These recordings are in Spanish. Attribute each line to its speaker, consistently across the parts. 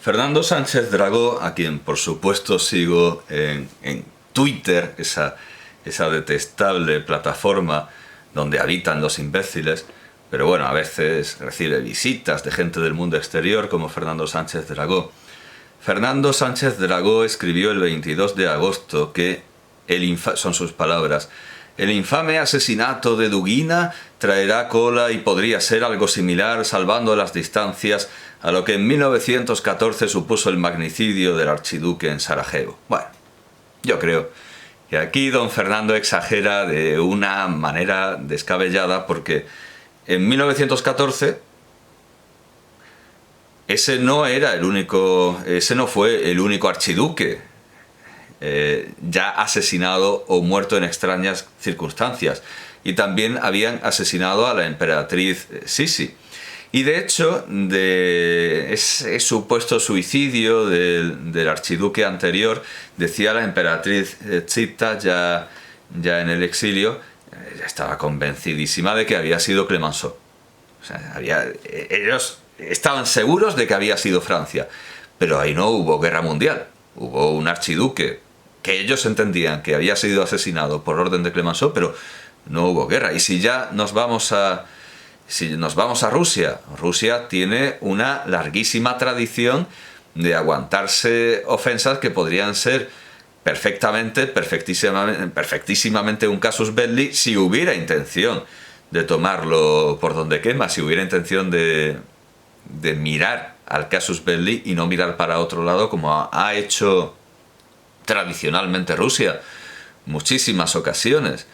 Speaker 1: Fernando Sánchez Dragó, a quien por supuesto sigo en Twitter, esa detestable plataforma donde habitan los imbéciles, pero bueno, a veces recibe visitas de gente del mundo exterior como Fernando Sánchez Dragó. Fernando Sánchez Dragó escribió el 22 de agosto que, son sus palabras, el infame asesinato de Dugina traerá cola y podría ser algo similar, salvando las distancias, a lo que en 1914 supuso el magnicidio del archiduque en Sarajevo. Bueno, yo creo que aquí don Fernando exagera de una manera descabellada, porque en 1914 ese no fue el único archiduque ya asesinado o muerto en extrañas circunstancias, y también habían asesinado a la emperatriz Sisi. Y de hecho, de ese supuesto suicidio del archiduque anterior, decía la emperatriz Zita, ya en el exilio, ya estaba convencidísima de que había sido Clemenceau. O sea, ellos estaban seguros de que había sido Francia, pero ahí no hubo guerra mundial. Hubo un archiduque que ellos entendían que había sido asesinado por orden de Clemenceau, pero no hubo guerra. Y si ya nos vamos a Rusia, Rusia tiene una larguísima tradición de aguantarse ofensas que podrían ser perfectísimamente un casus belli si hubiera intención de tomarlo por donde quema, si hubiera intención de mirar al casus belli y no mirar para otro lado, como ha hecho tradicionalmente Rusia muchísimas ocasiones.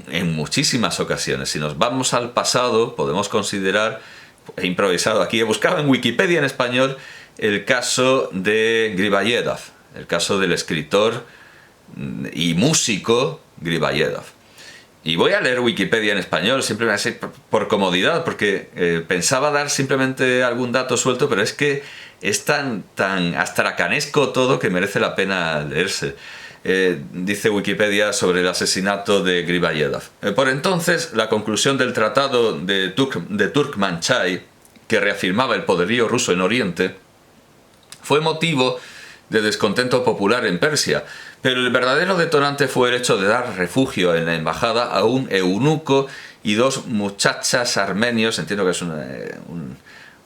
Speaker 1: En muchísimas ocasiones. Si nos vamos al pasado, podemos considerar, he improvisado aquí, he buscado en Wikipedia en español el caso de Griboyedov, el caso del escritor y músico Griboyedov. Y voy a leer Wikipedia en español, simplemente por comodidad, porque pensaba dar simplemente algún dato suelto, pero es que es tan astracanesco todo que merece la pena leerse. Dice Wikipedia sobre el asesinato de Griboyedov. Por entonces, la conclusión del tratado de Turkmenchai, que reafirmaba el poderío ruso en Oriente, fue motivo de descontento popular en Persia, pero el verdadero detonante fue el hecho de dar refugio en la embajada a un eunuco y dos muchachas armenios. Entiendo que es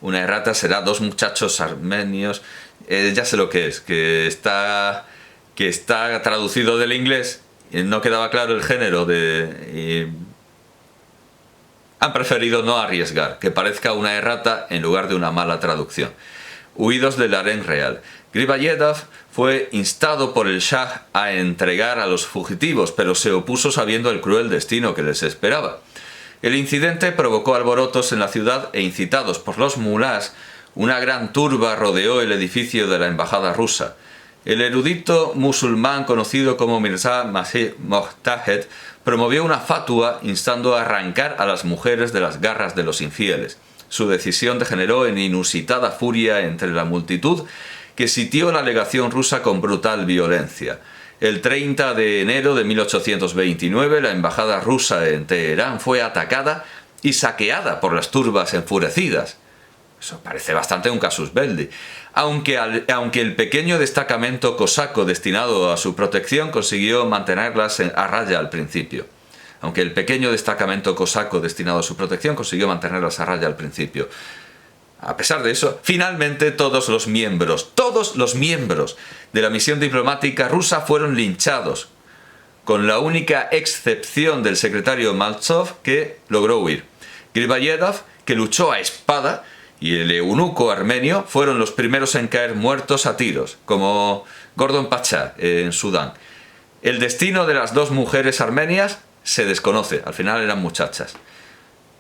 Speaker 1: una errata, será dos muchachos armenios, ya sé lo que es, que está traducido del inglés, no quedaba claro el género han preferido no arriesgar, que parezca una errata en lugar de una mala traducción. Huidos del harén real. Griboyedov fue instado por el Shah a entregar a los fugitivos, pero se opuso sabiendo el cruel destino que les esperaba. El incidente provocó alborotos en la ciudad e, incitados por los mulás, una gran turba rodeó el edificio de la embajada rusa. El erudito musulmán conocido como Mirza Masih Mohtahed promovió una fatua instando a arrancar a las mujeres de las garras de los infieles. Su decisión degeneró en inusitada furia entre la multitud, que sitió la legación rusa con brutal violencia. El 30 de enero de 1829 la embajada rusa en Teherán fue atacada y saqueada por las turbas enfurecidas. Eso parece bastante un casus belli. Aunque el pequeño destacamento cosaco destinado a su protección consiguió mantenerlas a raya al principio. A pesar de eso, finalmente todos los miembros de la misión diplomática rusa fueron linchados, con la única excepción del secretario Maltsov, que logró huir. Griboyedov, que luchó a espada, y el eunuco armenio fueron los primeros en caer muertos a tiros, como Gordon Pacha en Sudán. El destino de las dos mujeres armenias se desconoce, al final eran muchachas.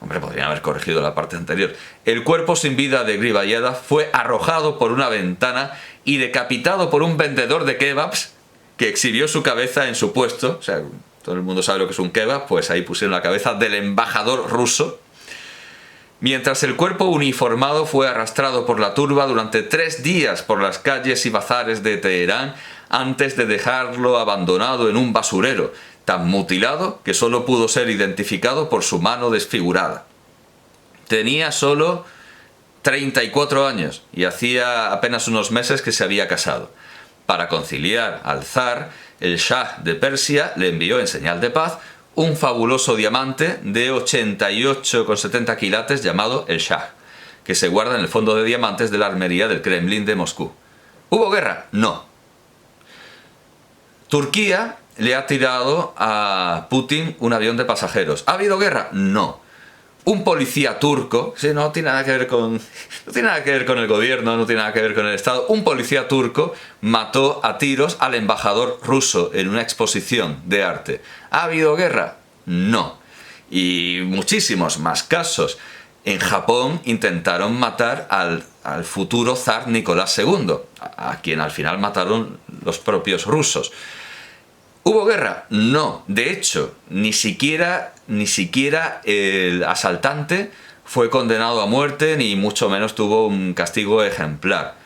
Speaker 1: Hombre, podrían haber corregido la parte anterior. El cuerpo sin vida de Griboyedov fue arrojado por una ventana y decapitado por un vendedor de kebabs que exhibió su cabeza en su puesto. O sea, todo el mundo sabe lo que es un kebab, pues ahí pusieron la cabeza del embajador ruso. Mientras el cuerpo uniformado fue arrastrado por la turba durante 3 días por las calles y bazares de Teherán, antes de dejarlo abandonado en un basurero, tan mutilado que solo pudo ser identificado por su mano desfigurada. Tenía solo 34 años y hacía apenas unos meses que se había casado. Para conciliar al zar, el Shah de Persia le envió en señal de paz un fabuloso diamante de 88,70 quilates llamado el Shah, que se guarda en el fondo de diamantes de la armería del Kremlin de Moscú. ¿Hubo guerra? No. Turquía le ha tirado a Putin un avión de pasajeros. ¿Ha habido guerra? No. Un policía turco, sí, no tiene nada que ver con el gobierno, no tiene nada que ver con el Estado. Un policía turco mató a tiros al embajador ruso en una exposición de arte. ¿Ha habido guerra? No. Y muchísimos más casos. En Japón intentaron matar al futuro zar Nicolás II, a quien al final mataron los propios rusos. ¿Hubo guerra? No. De hecho, ni siquiera el asaltante fue condenado a muerte, ni mucho menos tuvo un castigo ejemplar.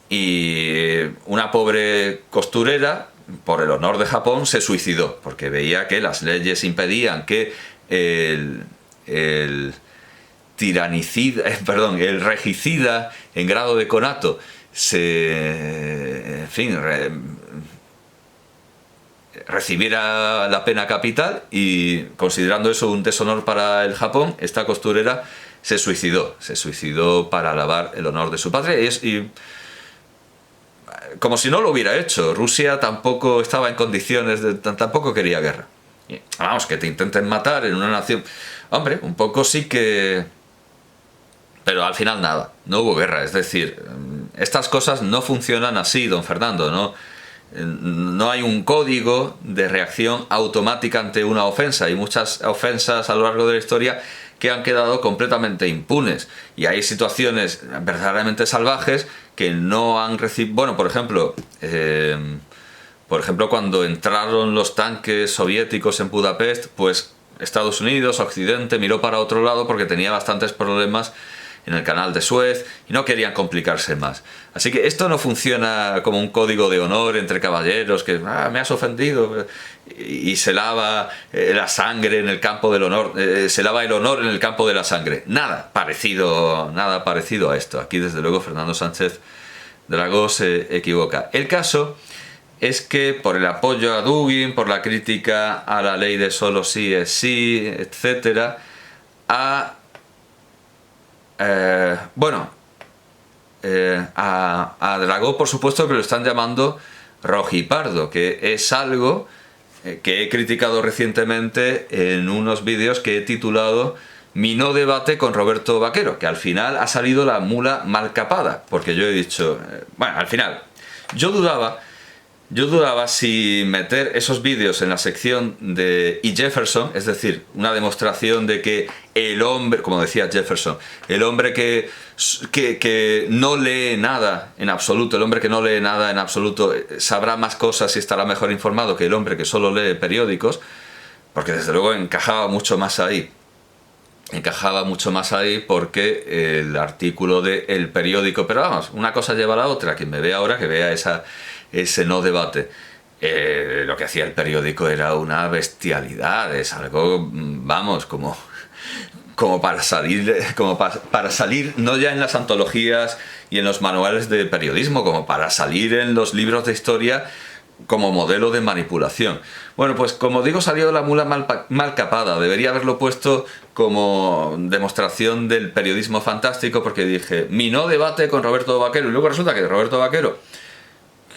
Speaker 1: Y una pobre costurera, por el honor de Japón, se suicidó, porque veía que las leyes impedían que el regicida en grado de conato recibiera la pena capital, y considerando eso un deshonor para el Japón, esta costurera se suicidó para alabar el honor de su patria, y como si no lo hubiera hecho. Rusia tampoco estaba en condiciones tampoco quería guerra. Y, vamos, que te intenten matar en una nación, hombre, un poco sí que... Pero al final nada, no hubo guerra. Es decir, estas cosas no funcionan así, don Fernando, ¿no? No hay un código de reacción automática ante una ofensa. Hay muchas ofensas a lo largo de la historia que han quedado completamente impunes, y hay situaciones verdaderamente salvajes que no han recibido... Bueno, por ejemplo, cuando entraron los tanques soviéticos en Budapest, pues Estados Unidos, Occidente, miró para otro lado porque tenía bastantes problemas en el canal de Suez y no querían complicarse más. Así que esto no funciona como un código de honor entre caballeros, que me has ofendido, y se lava la sangre en el campo del honor, se lava el honor en el campo de la sangre. Nada parecido a esto. Aquí desde luego Fernando Sánchez Dragó se equivoca. El caso es que por el apoyo a Dugin, por la crítica a la ley de solo sí es sí, etc., a Dragó, por supuesto, que lo están llamando rojipardo, que es algo que he criticado recientemente en unos vídeos que he titulado Mi no debate con Roberto Vaquero, que al final ha salido la mula mal capada, porque yo he dicho, al final, yo dudaba si meter esos vídeos en la sección de E. Jefferson, es decir, una demostración de que el hombre, como decía Jefferson, el hombre que no lee nada en absoluto, sabrá más cosas y estará mejor informado que el hombre que solo lee periódicos, porque desde luego encajaba mucho más ahí porque el artículo de El Periódico, pero vamos, una cosa lleva a la otra, quien me ve ahora que vea ese no debate. Lo que hacía El Periódico era una bestialidad, es algo, vamos, como para salir no ya en las antologías y en los manuales de periodismo, como para salir en los libros de historia como modelo de manipulación. Bueno, pues como digo, salió la mula mal capada. Debería haberlo puesto como demostración del periodismo fantástico, porque dije, mi no debate con Roberto Vaquero, y luego resulta que Roberto Vaquero,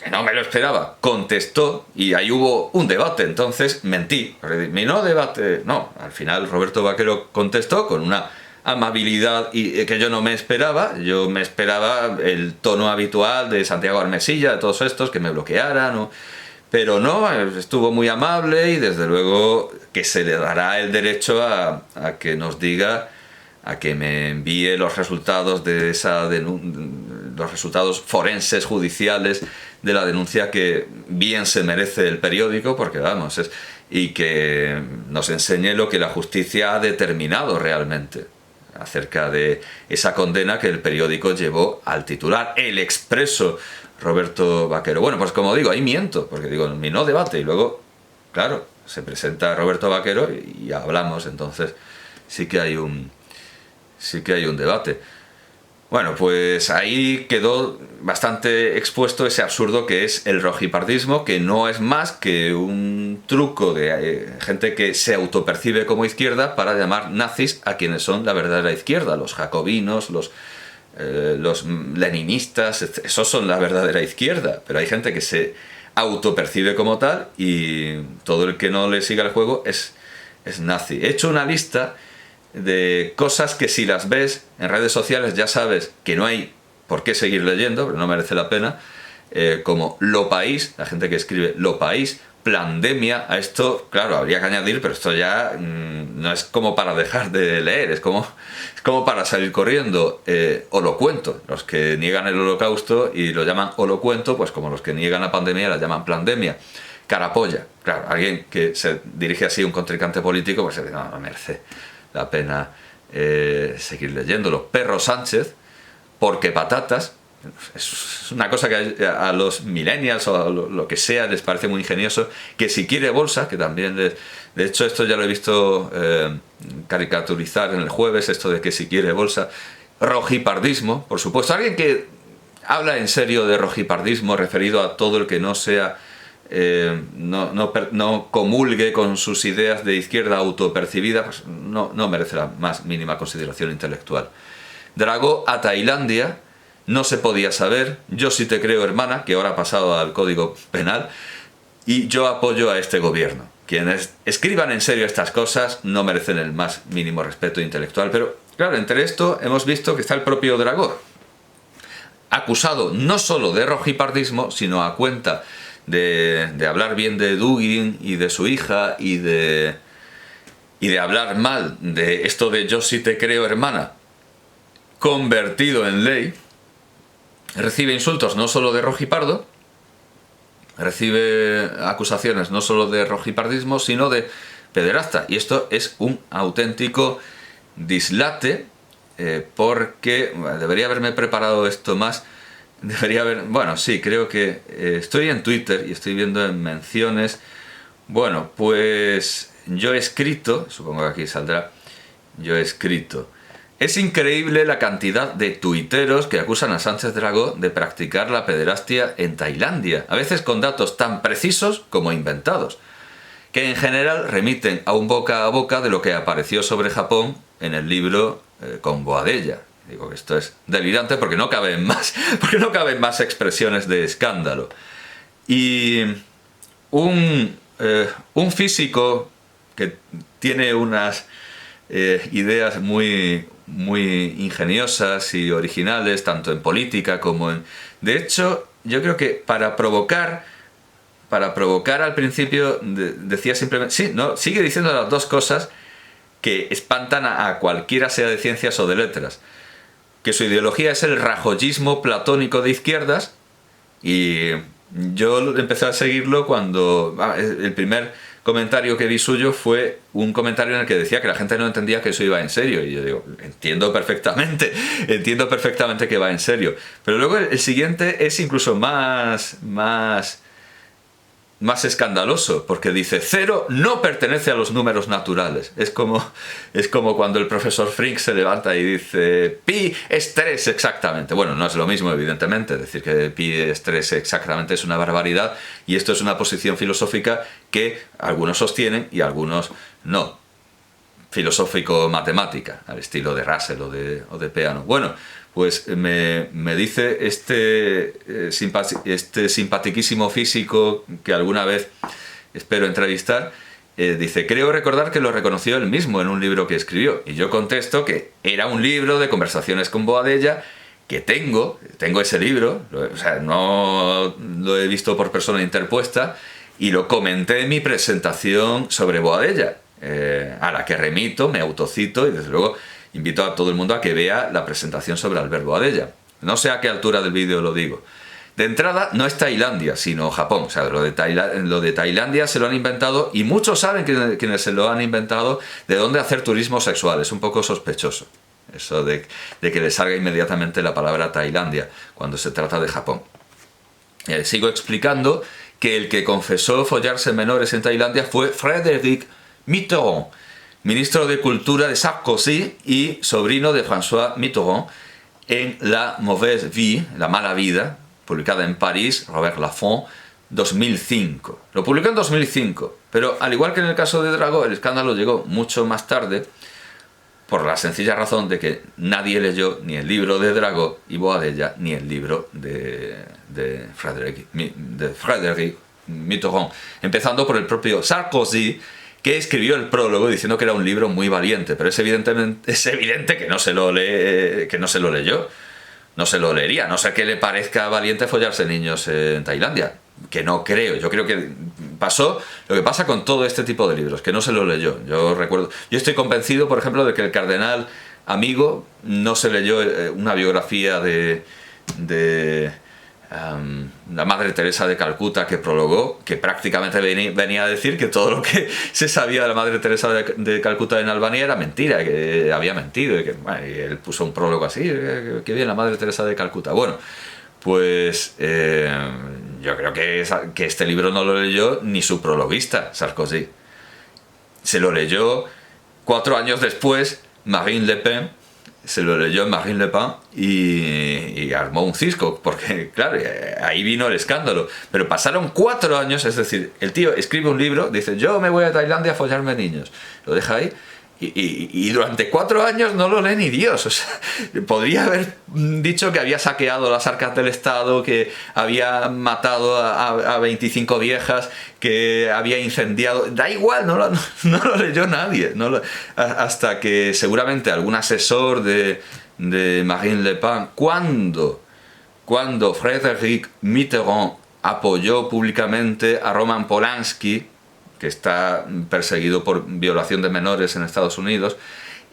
Speaker 1: que no me lo esperaba, contestó y ahí hubo un debate. Entonces mentí, mi no debate, no, al final Roberto Vaquero contestó con una amabilidad que yo no me esperaba. Yo me esperaba el tono habitual de Santiago Armesilla, de todos estos, que me bloquearan, pero no, estuvo muy amable, y desde luego que se le dará el derecho a que nos diga, a que me envíe los resultados de los resultados forenses judiciales de la denuncia, que bien se merece El Periódico, porque vamos, y que nos enseñe lo que la justicia ha determinado realmente acerca de esa condena que El Periódico llevó al titular, el expreso Roberto Vaquero. Bueno, pues como digo, ahí miento, porque digo, mi no debate, y luego, claro, se presenta Roberto Vaquero y hablamos, entonces sí que hay un debate. Bueno, pues ahí quedó bastante expuesto ese absurdo que es el rojipardismo, que no es más que un truco de gente que se autopercibe como izquierda para llamar nazis a quienes son la verdadera izquierda, los jacobinos, los leninistas, esos son la verdadera izquierda, pero hay gente que se autopercibe como tal y todo el que no le siga el juego es nazi. He hecho una lista de cosas que si las ves en redes sociales ya sabes que no hay por qué seguir leyendo, pero no merece la pena, como Lo País, la gente que escribe Lo País, Plandemia. A esto, claro, habría que añadir, pero esto ya no es como para dejar de leer, es como para salir corriendo. Holocuento, los que niegan el holocausto y lo llaman holocuento, pues como los que niegan la pandemia la llaman plandemia. Carapolla, claro, alguien que se dirige así a un contrincante político, pues no merece la pena seguir leyéndolo. Perro Sánchez, porque patatas, es una cosa que a los millennials o a lo que sea les parece muy ingenioso, que si quiere bolsa, que también de hecho esto ya lo he visto caricaturizar en el Jueves, esto de que si quiere bolsa. Rojipardismo, por supuesto, alguien que habla en serio de rojipardismo referido a todo el que no sea no comulgue con sus ideas de izquierda autopercibida, pues no merece la más mínima consideración intelectual. Dragó a Tailandia, no se podía saber, yo sí te creo hermana, que ahora ha pasado al Código Penal, y yo apoyo a este gobierno. Quienes escriban en serio estas cosas no merecen el más mínimo respeto intelectual, pero claro, entre esto hemos visto que está el propio Dragó, acusado no solo de rojipardismo, sino a cuenta de hablar bien de Dugin y de su hija y de hablar mal de esto de yo sí te creo hermana, convertido en ley. Recibe insultos no solo de rojipardo, recibe acusaciones no solo de rojipardismo, sino de pederasta. Y esto es un auténtico dislate, porque debería haberme preparado esto más. Bueno, sí, creo que estoy en Twitter y estoy viendo en menciones. Bueno, pues yo he escrito, supongo que aquí saldrá, yo he escrito: es increíble la cantidad de tuiteros que acusan a Sánchez Dragó de practicar la pederastia en Tailandia, a veces con datos tan precisos como inventados, que en general remiten a un boca a boca de lo que apareció sobre Japón en el libro con Boadella. Digo que esto es delirante porque no caben más expresiones de escándalo. Y un físico que tiene unas ideas muy ingeniosas y originales, tanto en política como en... De hecho, yo creo que para provocar al principio decía simplemente... Sí, no, sigue diciendo las dos cosas que espantan a cualquiera, sea de ciencias o de letras. Que su ideología es el rajoyismo platónico de izquierdas, y yo empecé a seguirlo cuando el primer comentario que vi suyo fue un comentario en el que decía que la gente no entendía que eso iba en serio, y yo digo, entiendo perfectamente que va en serio, pero luego el siguiente es incluso más escandaloso, porque dice: cero no pertenece a los números naturales. Es como cuando el profesor Frink se levanta y dice pi es 3 exactamente. Bueno, no es lo mismo, evidentemente, decir que pi es 3 exactamente es una barbaridad, y esto es una posición filosófica que algunos sostienen y algunos no. Filosófico-matemática, al estilo de Russell o de Peano. Bueno, pues me dice este simpatiquísimo físico que alguna vez espero entrevistar, dice: creo recordar que lo reconoció él mismo en un libro que escribió. Y yo contesto que era un libro de conversaciones con Boadella, que tengo ese libro, o sea, no lo he visto por persona interpuesta, y lo comenté en mi presentación sobre Boadella, a la que remito, me autocito, y desde luego invito a todo el mundo a que vea la presentación sobre Albert Boadella. No sé a qué altura del vídeo lo digo. De entrada, no es Tailandia, sino Japón. O sea, lo de Tailandia se lo han inventado, y muchos saben quienes se lo han inventado de dónde hacer turismo sexual. Es un poco sospechoso eso de que le salga inmediatamente la palabra Tailandia cuando se trata de Japón. Sigo explicando que el que confesó follarse menores en Tailandia fue Frédéric Mitterrand, ministro de Cultura de Sarkozy y sobrino de François Mitterrand, en La Mauvaise Vie, La Mala Vida, publicada en París, Robert Laffont, 2005. Lo publicó en 2005, pero al igual que en el caso de Dragó, el escándalo llegó mucho más tarde, por la sencilla razón de que nadie leyó ni el libro de Dragó y Boadella ni el libro de Frédéric Mitterrand, empezando por el propio Sarkozy, que escribió el prólogo diciendo que era un libro muy valiente, pero es evidente que no se lo leyó. No se lo leería, no sé que le parezca valiente follarse niños en Tailandia, que no creo. Yo creo que pasó lo que pasa con todo este tipo de libros, que no se lo leyó. Yo estoy convencido, por ejemplo, de que el cardenal Amigo no se leyó una biografía de la Madre Teresa de Calcuta que prologó, que prácticamente venía a decir que todo lo que se sabía de la Madre Teresa de Calcuta en Albania era mentira, que había mentido, y y él puso un prólogo así, que bien la Madre Teresa de Calcuta. Bueno, pues yo creo que este libro no lo leyó ni su prologuista, Sarkozy. Se lo leyó 4 años después Marine Le Pen, se lo leyó Marine Le Pen y armó un cisco, porque claro, ahí vino el escándalo. Pero pasaron 4 años, es decir, el tío escribe un libro, dice yo me voy a Tailandia a follarme niños, lo deja ahí, y durante 4 años no lo lee ni Dios. O sea, podría haber dicho que había saqueado las arcas del Estado, que había matado a 25 viejas, que había incendiado. Da igual, no lo leyó nadie. Hasta que seguramente algún asesor de Marine Le Pen, cuando Frédéric Mitterrand apoyó públicamente a Roman Polanski, que está perseguido por violación de menores en Estados Unidos,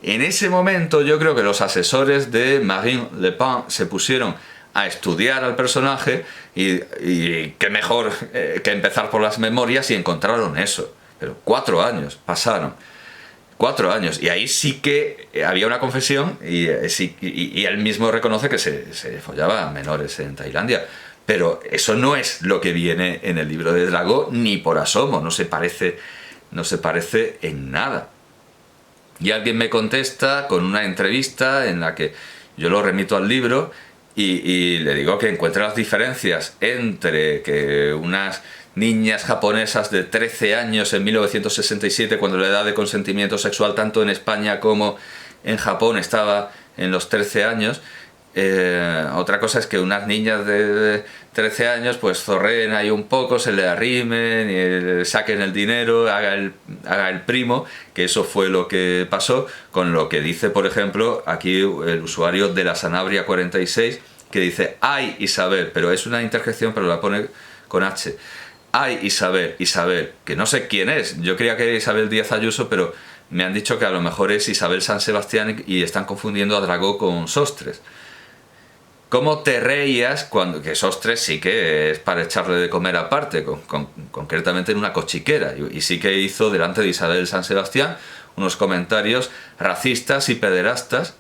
Speaker 1: en ese momento yo creo que los asesores de Marine Le Pen se pusieron a estudiar al personaje y qué mejor que empezar por las memorias, y encontraron eso. Pero 4 años pasaron. 4 años. Y ahí sí que había una confesión y él mismo reconoce que se follaba a menores en Tailandia. Pero eso no es lo que viene en el libro de Dragó, ni por asomo, no se parece en nada. Y alguien me contesta con una entrevista en la que yo lo remito al libro y le digo que encuentra las diferencias entre que unas niñas japonesas de 13 años en 1967, cuando la edad de consentimiento sexual tanto en España como en Japón estaba en los 13 años, otra cosa es que unas niñas de 13 años pues zorreen ahí un poco, se le arrimen, y le saquen el dinero, haga el primo, que eso fue lo que pasó, con lo que dice, por ejemplo, aquí el usuario de la Sanabria 46, que dice ay Isabel, pero es una interjección, pero la pone con H. Ay Isabel, que no sé quién es, yo creía que era Isabel Díaz Ayuso, pero me han dicho que a lo mejor es Isabel San Sebastián y están confundiendo a Dragó con Sostres. ¿Cómo te reías cuando... que Sostres sí que es para echarle de comer aparte, concretamente en una cochiquera, y sí que hizo delante de Isabel San Sebastián unos comentarios racistas y pederastas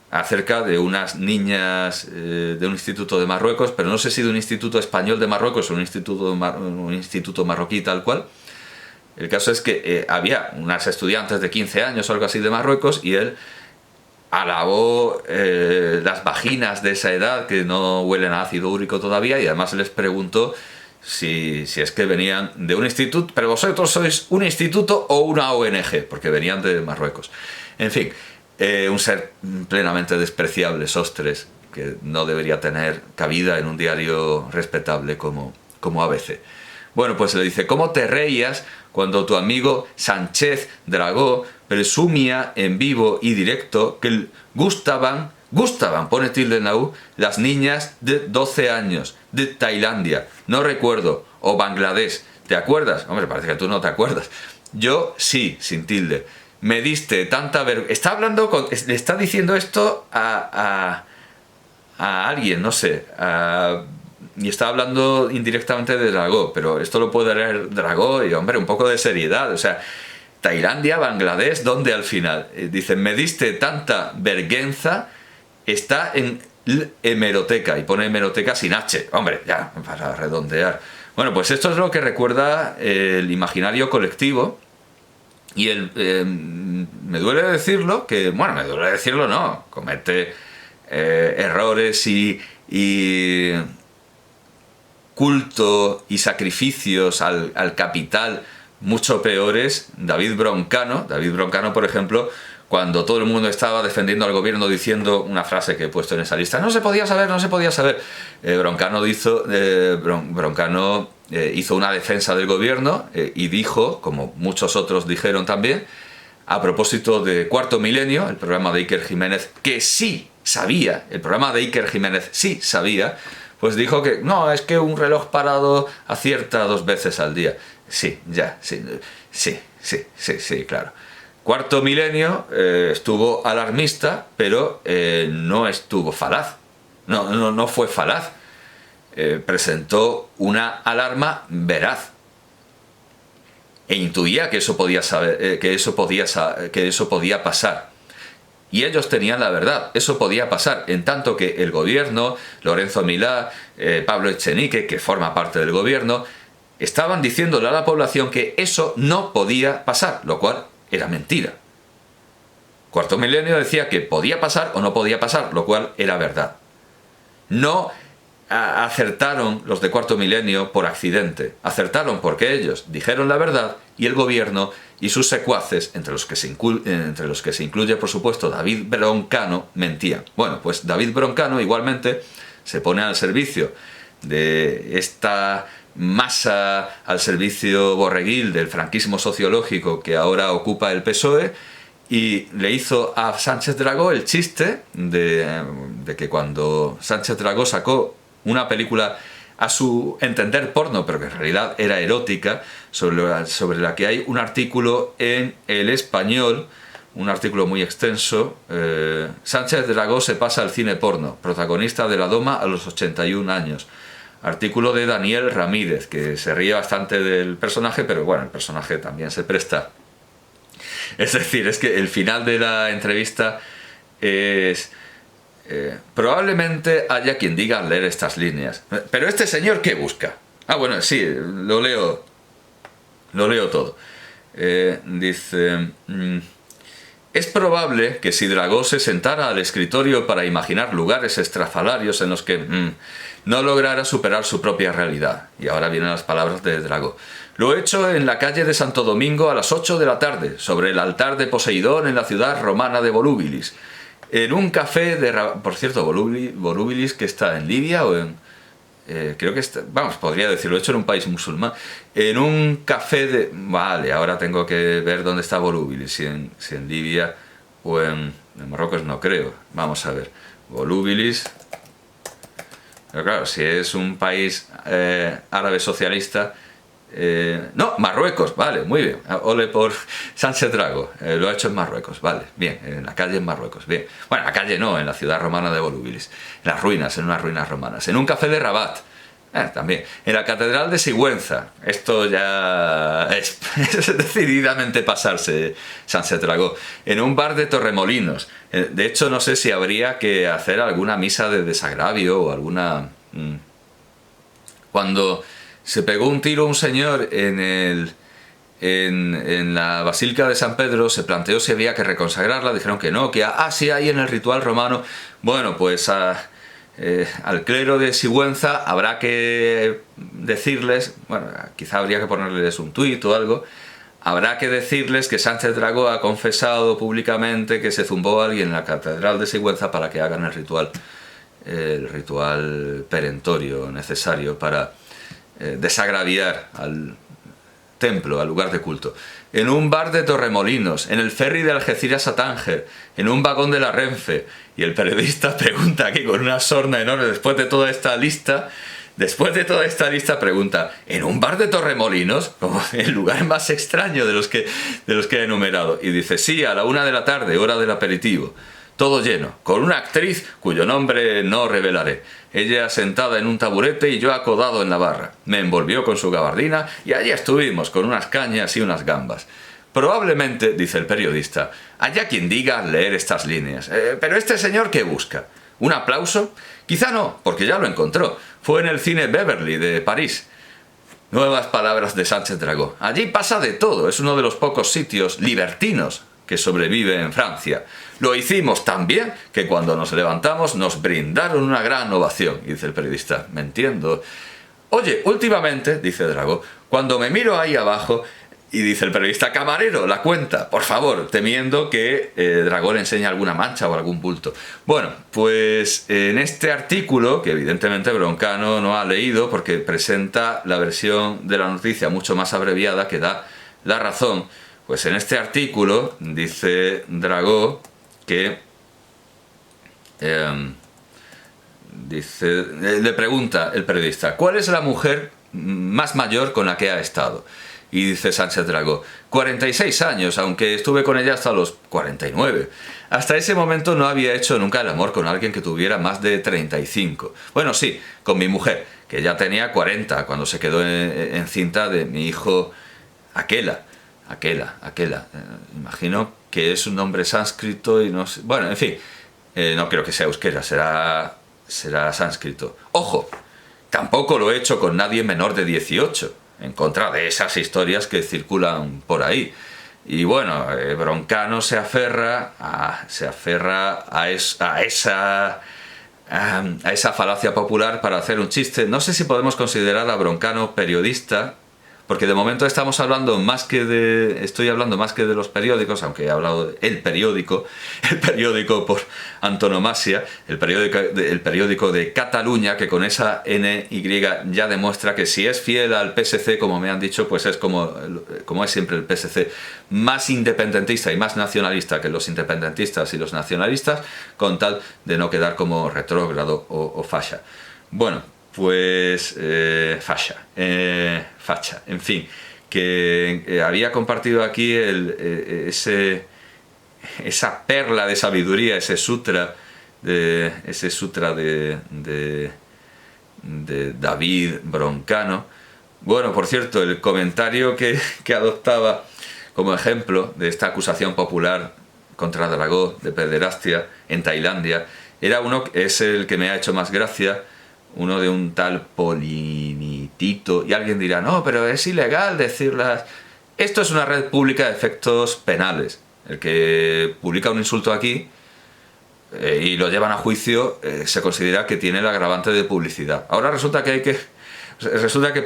Speaker 1: acerca de unas niñas de un instituto de Marruecos, pero no sé si de un instituto español de Marruecos o un instituto marroquí tal cual. El caso es que había unas estudiantes de 15 años o algo así de Marruecos, y él alabó las vaginas de esa edad que no huelen a ácido úrico todavía, y además les preguntó si es que venían de un instituto, pero vosotros sois un instituto o una ONG, porque venían de Marruecos. En fin, un ser plenamente despreciable, Sostres, que no debería tener cabida en un diario respetable como ABC. Bueno, pues le dice, ¿cómo te reías cuando tu amigo Sánchez Dragó presumía en vivo y directo que gustaban, pone tilde en la U, las niñas de 12 años de Tailandia, no recuerdo, o Bangladesh, ¿te acuerdas? Hombre, parece que tú no te acuerdas. Yo sí, sin tilde. Me diste tanta vergüenza. Le está diciendo esto a alguien, no sé, y está hablando indirectamente de Dragó, pero esto lo puede leer Dragó, y hombre, un poco de seriedad. O sea, Tailandia, Bangladesh, ¿dónde al final? Dicen, me diste tanta vergüenza, está en hemeroteca, y pone hemeroteca sin H, hombre, ya, para redondear. Bueno, pues esto es lo que recuerda el imaginario colectivo, y me duele decirlo, no, comete errores y culto y sacrificios al capital mucho peores, David Broncano, por ejemplo, cuando todo el mundo estaba defendiendo al gobierno diciendo una frase que he puesto en esa lista: no se podía saber, no se podía saber. Broncano hizo una defensa del gobierno y dijo, como muchos otros dijeron también, a propósito de Cuarto Milenio, el programa de Iker Jiménez, que sí sabía, pues dijo que no, es que un reloj parado acierta 2 veces al día. Sí, claro. Cuarto Milenio estuvo alarmista, pero no estuvo falaz. No fue falaz. Presentó una alarma veraz. E intuía que eso podía pasar. Y ellos tenían la verdad, eso podía pasar, en tanto que el gobierno, Lorenzo Milá, Pablo Echenique, que forma parte del gobierno, estaban diciéndole a la población que eso no podía pasar, lo cual era mentira. Cuarto Milenio decía que podía pasar o no podía pasar, lo cual era verdad. No acertaron los de Cuarto Milenio por accidente, acertaron porque ellos dijeron la verdad y el gobierno y sus secuaces, entre los que se incluye por supuesto David Broncano, mentían. Bueno, pues David Broncano igualmente se pone al servicio de esta masa, al servicio borreguil del franquismo sociológico que ahora ocupa el PSOE, y le hizo a Sánchez Dragó el chiste de que cuando Sánchez Dragó sacó una película a su entender porno, pero que en realidad era erótica, sobre la que hay un artículo en El Español, un artículo muy extenso. Sánchez Dragó se pasa al cine porno, protagonista de La Doma a los 81 años. Artículo de Daniel Ramírez, que se ríe bastante del personaje, pero bueno, el personaje también se presta. Es decir, es que el final de la entrevista es... probablemente haya quien diga leer estas líneas. Pero este señor, ¿qué busca? Ah, bueno, sí, lo leo todo. Dice... es probable que si Dragó se sentara al escritorio para imaginar lugares estrafalarios en los que no lograra superar su propia realidad. Y ahora vienen las palabras de Dragó. Lo he hecho en la calle de Santo Domingo a las 8 de la tarde, sobre el altar de Poseidón en la ciudad romana de Volúbilis. En un café de... Por cierto, Volúbilis, que está en Libia o en... creo que está... Vamos, podría decirlo, he hecho en un país musulmán. En un café de... Vale, ahora tengo que ver dónde está Volúbilis, si en Libia o en Marruecos, no creo. Vamos a ver. Volúbilis... Pero claro, si es un país árabe socialista... no, Marruecos, vale, muy bien. Ole por Sánchez Dragó, lo ha hecho en Marruecos, vale, bien, en la calle en Marruecos, bien. Bueno, en la calle no, en la ciudad romana de Volúbilis, en las ruinas, en unas ruinas romanas, en un café de Rabat, también, en la catedral de Sigüenza. Esto ya es decididamente pasarse, Sánchez Dragó. En un bar de Torremolinos. De hecho, no sé si habría que hacer alguna misa de desagravio o alguna... Cuando se pegó un tiro un señor en la Basílica de San Pedro, se planteó si había que reconsagrarla, dijeron que no, que sí hay en el ritual romano. Bueno, pues al clero de Sigüenza habrá que decirles, bueno, quizá habría que ponerles un tuit o algo, habrá que decirles que Sánchez Dragó ha confesado públicamente que se zumbó a alguien en la catedral de Sigüenza para que hagan el ritual perentorio necesario para desagraviar al templo, al lugar de culto. En un bar de Torremolinos, en el ferry de Algeciras a Tánger, en un vagón de la Renfe. Y el periodista pregunta aquí con una sorna enorme, después de toda esta lista, pregunta: ¿en un bar de Torremolinos? Como el lugar más extraño de los que he enumerado. Y dice: sí, a la 1 de la tarde, hora del aperitivo. Todo lleno, con una actriz cuyo nombre no revelaré. Ella sentada en un taburete y yo acodado en la barra. Me envolvió con su gabardina y allí estuvimos con unas cañas y unas gambas. Probablemente, dice el periodista, haya quien diga leer estas líneas. ¿Pero este señor qué busca? ¿Un aplauso? Quizá no, porque ya lo encontró. Fue en el cine Beverly de París. Nuevas palabras de Sánchez Dragó. Allí pasa de todo, es uno de los pocos sitios libertinos que sobrevive en Francia. Lo hicimos tan bien que cuando nos levantamos nos brindaron una gran ovación. Y dice el periodista, me entiendo. Oye, últimamente, dice Dragó, cuando me miro ahí abajo, y dice el periodista, camarero, la cuenta, por favor, temiendo que Dragó le enseñe alguna mancha o algún bulto. Bueno, pues en este artículo, que evidentemente Broncano no ha leído porque presenta la versión de la noticia mucho más abreviada que da La Razón, pues en este artículo dice Dragó que... le pregunta el periodista, ¿cuál es la mujer más mayor con la que ha estado? Y dice Sánchez Dragó, 46 años, aunque estuve con ella hasta los 49. Hasta ese momento no había hecho nunca el amor con alguien que tuviera más de 35. Bueno, sí, con mi mujer, que ya tenía 40 cuando se quedó encinta de mi hijo Aquela. Imagino que es un nombre sánscrito y no sé... Bueno, en fin, no creo que sea euskera, será sánscrito. ¡Ojo! Tampoco lo he hecho con nadie menor de 18, en contra de esas historias que circulan por ahí. Y bueno, Broncano se aferra a esa falacia popular para hacer un chiste. No sé si podemos considerar a Broncano periodista, porque de momento estoy hablando más que de los periódicos, aunque he hablado del periódico por antonomasia, el periódico de Cataluña, que con esa NY ya demuestra que si es fiel al PSC, como me han dicho, pues es como es siempre el PSC, más independentista y más nacionalista que los independentistas y los nacionalistas, con tal de no quedar como retrógrado o facha. Bueno, pues facha, en fin, que había compartido aquí esa perla de sabiduría, ese sutra de David Broncano. Bueno, por cierto, el comentario que adoptaba como ejemplo de esta acusación popular contra Dragó de pederastia en Tailandia es el que me ha hecho más gracia, uno de un tal Polinitito, y alguien dirá, no, pero es ilegal decirlas. Esto es una red pública de efectos penales. El que publica un insulto aquí y lo llevan a juicio, se considera que tiene el agravante de publicidad. Ahora resulta que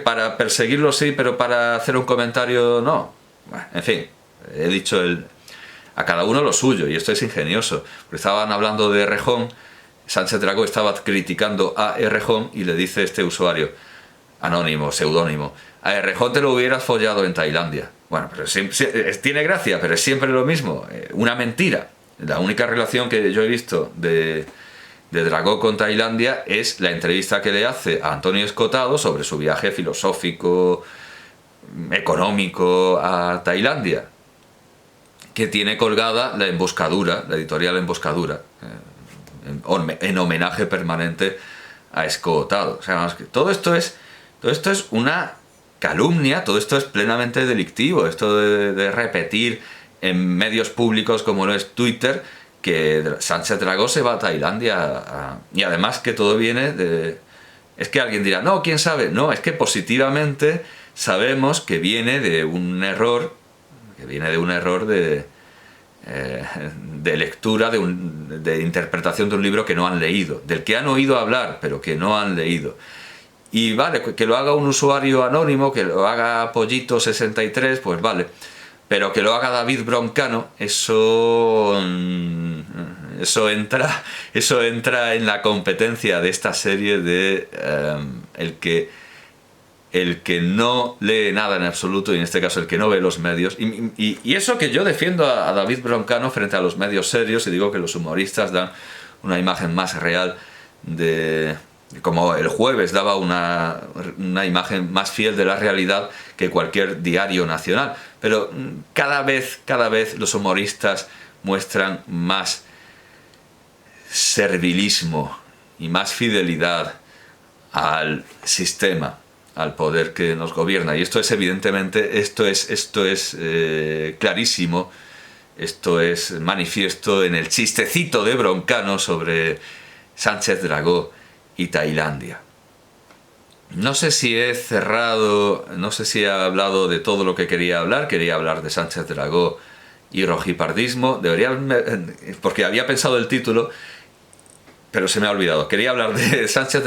Speaker 1: para perseguirlo sí, pero para hacer un comentario no. Bueno, en fin, he dicho a cada uno lo suyo, y esto es ingenioso. Porque estaban hablando de Errejón, Sánchez Dragó estaba criticando a Errejón y le dice este usuario, anónimo, seudónimo, a Errejón te lo hubieras follado en Tailandia. Bueno, pero tiene gracia, pero es siempre lo mismo, una mentira. La única relación que yo he visto de Dragó con Tailandia es la entrevista que le hace a Antonio Escotado sobre su viaje filosófico, económico a Tailandia, que tiene colgada la Emboscadura, la editorial Emboscadura, en homenaje permanente a Escotado. O sea, todo esto es una calumnia, todo esto es plenamente delictivo, esto de repetir en medios públicos como lo es Twitter que Sánchez Dragó se va a Tailandia y además que todo viene de... Es que alguien dirá, no, quién sabe, no, es que positivamente sabemos que viene de un error, de lectura, de interpretación de un libro que no han leído, del que han oído hablar, pero que no han leído. Y vale, que lo haga un usuario anónimo, que lo haga Pollito63, pues vale. Pero que lo haga David Broncano, eso entra en la competencia de esta serie de el que no lee nada en absoluto, y en este caso el que no ve los medios, y eso que yo defiendo a David Broncano frente a los medios serios, y digo que los humoristas dan una imagen más real como el Jueves daba una imagen más fiel de la realidad que cualquier diario nacional, pero cada vez los humoristas muestran más servilismo y más fidelidad al sistema, al poder que nos gobierna, y esto es evidentemente, esto es clarísimo, esto es manifiesto en el chistecito de Broncano sobre Sánchez Dragó y Tailandia. No sé si he cerrado, no sé si he hablado de todo lo que quería hablar de Sánchez Dragó y rojipardismo, porque había pensado el título, pero se me ha olvidado. Quería hablar de Sánchez